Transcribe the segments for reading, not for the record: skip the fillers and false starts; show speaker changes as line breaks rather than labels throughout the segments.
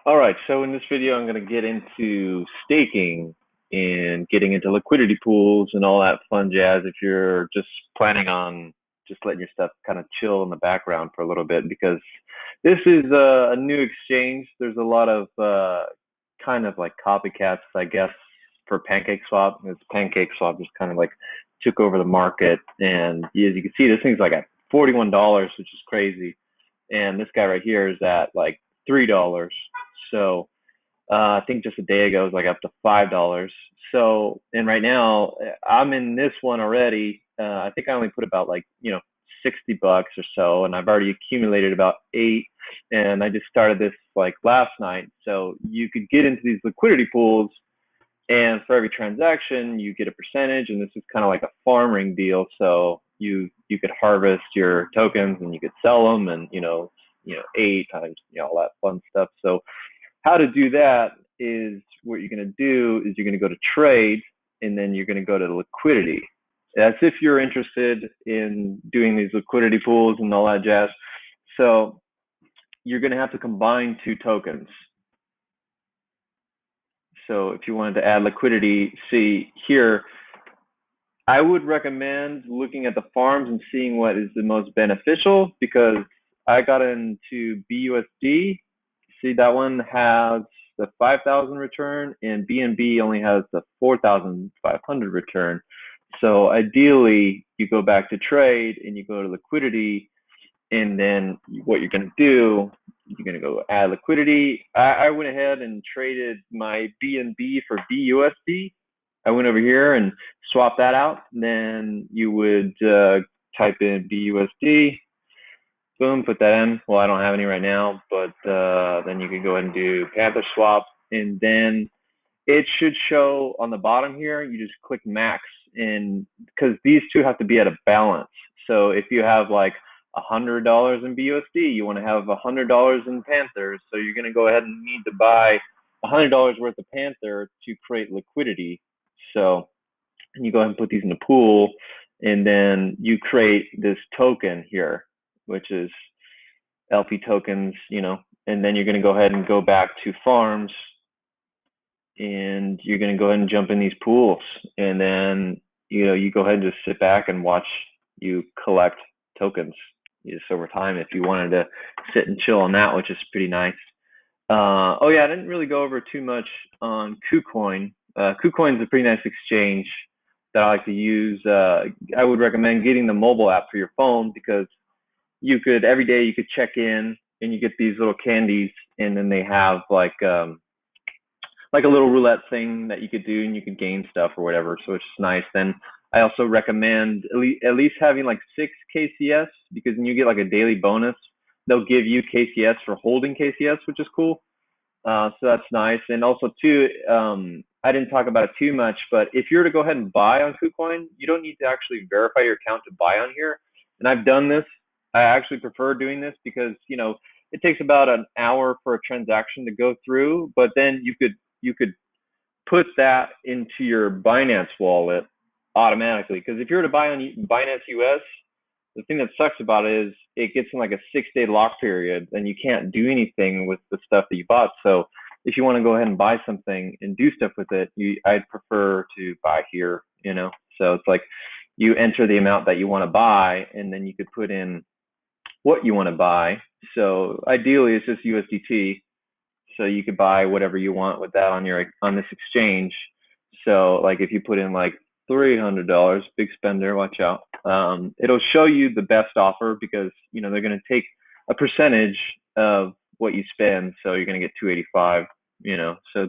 All right, so in this video, I'm going to get into staking and getting into liquidity pools and all that fun jazz if you're just planning on just letting your stuff kind of chill in the background for a little bit, because this is a new exchange. There's a lot of kind of like copycats, I guess, for pancake swap. It's pancake swap just kind of like took over the market. And as you can see, this thing's like at $41, which is crazy. And this guy right here is at like $3. So I think just a day ago it was like up to $5. So, and right now I'm in this one already. I think I only put about like, 60 bucks or so, and I've already accumulated about 8. And I just started this like last night. So you could get into these liquidity pools, and for every transaction you get a percentage, and this is kind of like a farming deal. So you could harvest your tokens and you could sell them, and 8 times all that fun stuff. So how to do that is, what you're going to do is you're going to go to trade, and then you're going to go to liquidity. That's if you're interested in doing these liquidity pools and all that jazz. So you're going to have to combine 2 tokens. So if you wanted to add liquidity, see here, I would recommend looking at the farms and seeing what is the most beneficial, because I got into BUSD. See, that one has the 5,000 return, and BNB only has the 4,500 return. So ideally, you go back to trade and you go to liquidity, and then what you're going to do, you're going to go add liquidity. I went ahead and traded my BNB for BUSD. I went over here and swapped that out. Then you would type in BUSD. Boom, put that in. Well, I don't have any right now, but then you can go ahead and do Panther swap, and then it should show on the bottom here. You just click max, and because these two have to be at a balance. So if you have like $100 in BUSD, you want to have $100 in Panthers. So you're going to go ahead and need to buy $100 worth of Panther to create liquidity. So you go ahead and put these in the pool, and then you create this token here, which is LP tokens, and then you're going to go ahead and go back to farms, and you're going to go ahead and jump in these pools, and then you go ahead and just sit back and watch you collect tokens just over time, if you wanted to sit and chill on that, which is pretty nice. Oh yeah, I didn't really go over too much on KuCoin. KuCoin is a pretty nice exchange that I like to use. I would recommend getting the mobile app for your phone, because you could every day you could check in and you get these little candies, and then they have like a little roulette thing that you could do, and you could gain stuff or whatever. So it's nice. Then I also recommend at least having like 6 KCS, because when you get like a daily bonus, they'll give you KCS for holding KCS, which is cool. So that's nice. And also too, I didn't talk about it too much, but if you were to go ahead and buy on KuCoin, you don't need to actually verify your account to buy on here. And I've done this. I actually prefer doing this because, it takes about an hour for a transaction to go through, but then you could put that into your Binance wallet automatically. Because if you were to buy on Binance US, the thing that sucks about it is it gets in like a 6-day lock period, and you can't do anything with the stuff that you bought. So if you want to go ahead and buy something and do stuff with it, I'd prefer to buy here, So it's like you enter the amount that you want to buy, and then you could put in what you want to buy. So ideally it's just USDT. So you could buy whatever you want with that on this exchange. So like if you put in like $300, big spender, watch out. It'll show you the best offer, because they're going to take a percentage of what you spend. So you're going to get 285. So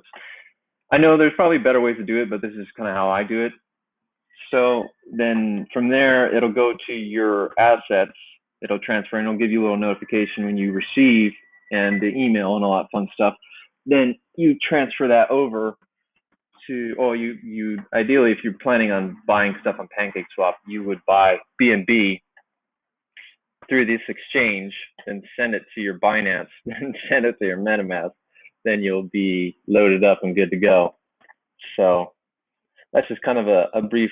I know there's probably better ways to do it, but this is kind of how I do it. So then from there, it'll go to your assets. It'll transfer, and it'll give you a little notification when you receive, and the email and all that fun stuff. Then you transfer that over to, you ideally, if you're planning on buying stuff on pancake swap, you would buy BNB through this exchange and send it to your Binance and send it to your MetaMask. Then you'll be loaded up and good to go. So that's just kind of a brief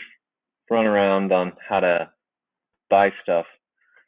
run around on how to buy stuff